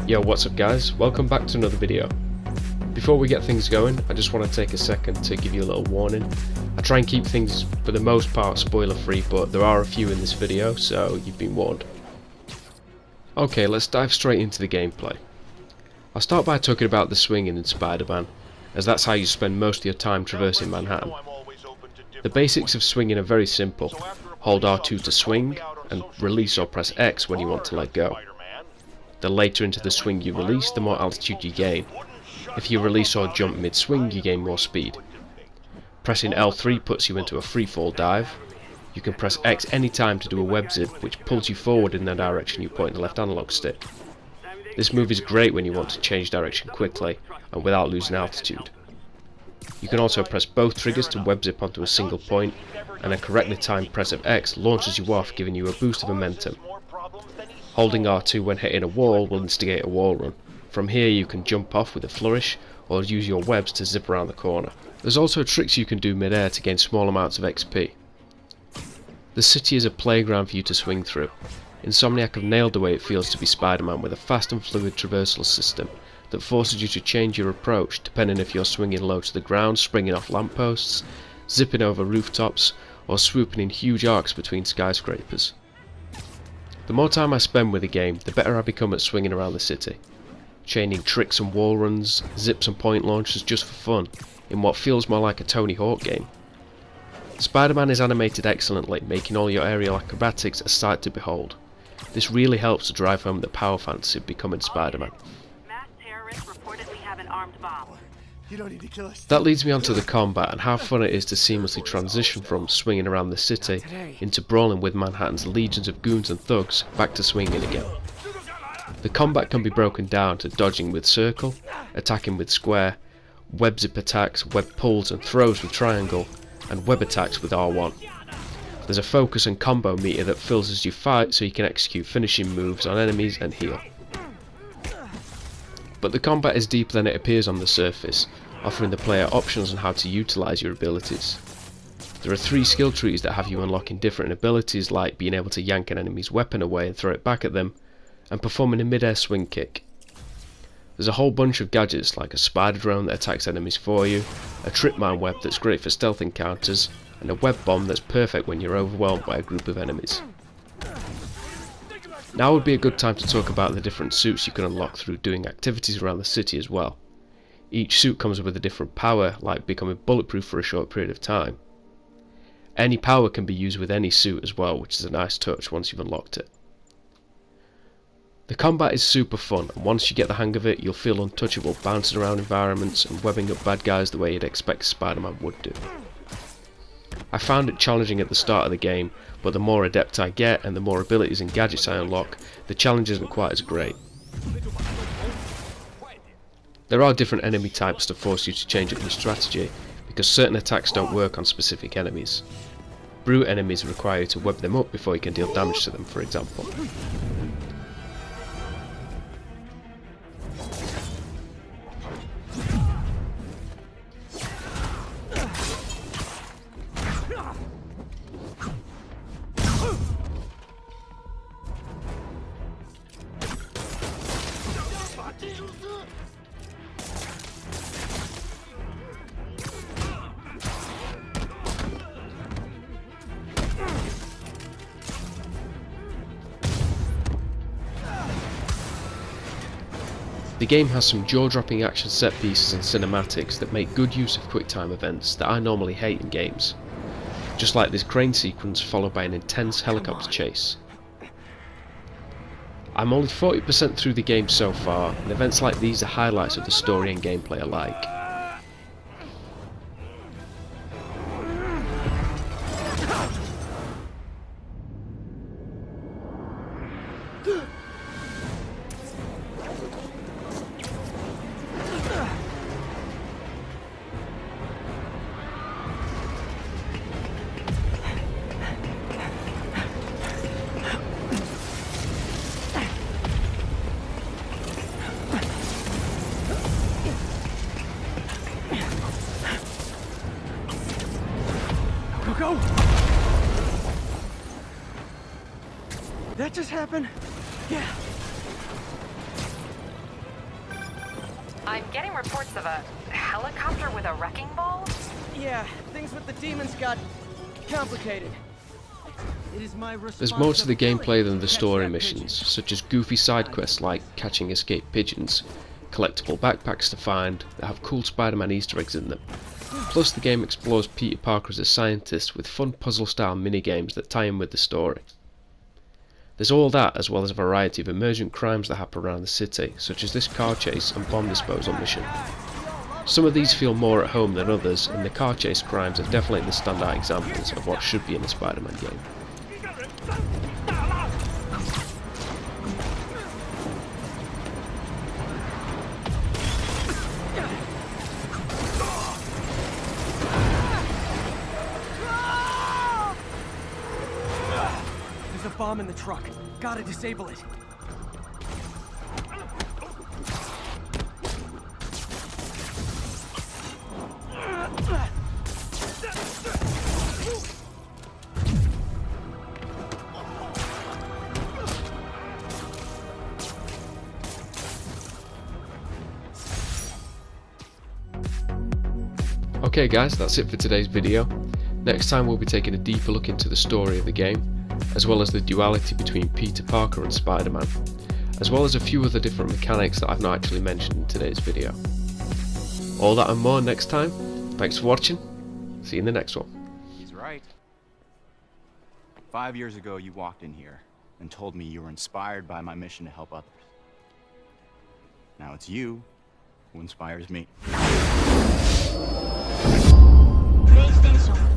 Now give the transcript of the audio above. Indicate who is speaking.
Speaker 1: Yo, what's up guys? Welcome back to another video. Before we get things going, I just want to take a second to give you a little warning. I try and keep things for the most part spoiler free, but there are a few in this video, so you've been warned. Okay, let's dive straight into the gameplay. I'll start by talking about the swinging in Spider-Man, as that's how you spend most of your time traversing Manhattan. The basics of swinging are very simple. Hold R2 to swing, and release or press X when you want to let go. The later into the swing you release, the more altitude you gain. If you release or jump mid-swing, you gain more speed. Pressing L3 puts you into a freefall dive. You can press X anytime to do a web zip, which pulls you forward in the direction you point the left analog stick. This move is great when you want to change direction quickly and without losing altitude. You can also press both triggers to web zip onto a single point, and a correctly timed press of X launches you off, giving you a boost of momentum. Holding R2 when hitting a wall will instigate a wall run. From here you can jump off with a flourish, or use your webs to zip around the corner. There's also tricks you can do mid-air to gain small amounts of XP. The city is a playground for you to swing through. Insomniac have nailed the way it feels to be Spider-Man with a fast and fluid traversal system that forces you to change your approach depending if you're swinging low to the ground, springing off lampposts, zipping over rooftops, or swooping in huge arcs between skyscrapers. The more time I spend with the game, the better I become at swinging around the city, chaining tricks and wall runs, zips and point launches just for fun, in what feels more like a Tony Hawk game. Spider-Man is animated excellently, making all your aerial acrobatics a sight to behold. This really helps to drive home the power fantasy of becoming Spider-Man. That leads me on to the combat and how fun it is to seamlessly transition from swinging around the city into brawling with Manhattan's legions of goons and thugs back to swinging again. The combat can be broken down to dodging with circle, attacking with square, web zip attacks, web pulls and throws with triangle, and web attacks with R1. There's a focus and combo meter that fills as you fight so you can execute finishing moves on enemies and heal. But the combat is deeper than it appears on the surface, offering the player options on how to utilise your abilities. There are 3 skill trees that have you unlocking different abilities, like being able to yank an enemy's weapon away and throw it back at them, and performing a mid-air swing kick. There's a whole bunch of gadgets like a spider drone that attacks enemies for you, a trip mine web that's great for stealth encounters, and a web bomb that's perfect when you're overwhelmed by a group of enemies. Now would be a good time to talk about the different suits you can unlock through doing activities around the city as well. Each suit comes with a different power, like becoming bulletproof for a short period of time. Any power can be used with any suit as well, which is a nice touch once you've unlocked it. The combat is super fun, and once you get the hang of it, you'll feel untouchable bouncing around environments and webbing up bad guys the way you'd expect Spider-Man would do. I found it challenging at the start of the game, but the more adept I get and the more abilities and gadgets I unlock, the challenge isn't quite as great. There are different enemy types to force you to change up your strategy, because certain attacks don't work on specific enemies. Brute enemies require you to web them up before you can deal damage to them, for example. The game has some jaw-dropping action set pieces and cinematics that make good use of QuickTime events that I normally hate in games. Just like this crane sequence followed by an intense helicopter chase. I'm only 40% through the game so far, and events like these are highlights of the story and gameplay alike.
Speaker 2: Go! That just happened? Yeah. I'm getting reports of a helicopter with a wrecking ball.
Speaker 3: Yeah, things with the demons got complicated. It is my
Speaker 1: There's more to the gameplay than the
Speaker 3: catch
Speaker 1: story
Speaker 3: that
Speaker 1: missions,
Speaker 3: pigeon.
Speaker 1: such as goofy side quests like catching escaped pigeons, collectible backpacks to find that have cool Spider-Man Easter eggs in them. Plus the game explores Peter Parker as a scientist with fun puzzle-style mini-games that tie in with the story. There's all that, as well as a variety of emergent crimes that happen around the city, such as this car chase and bomb disposal mission. Some of these feel more at home than others, and the car chase crimes are definitely the standout examples of what should be in a Spider-Man game.
Speaker 3: There's a bomb in the truck. Gotta disable it.
Speaker 1: Okay guys, that's it for today's video. Next time we'll be taking a deeper look into the story of the game, as well as the duality between Peter Parker and Spider-Man, as well as a few other different mechanics that I've not actually mentioned in today's video. All that and more next time. Thanks for watching. See you in the next one.
Speaker 4: He's right. 5 years ago, you walked in here and told me you were inspired by my mission to help others. Now it's you who inspires me.
Speaker 5: PlayStation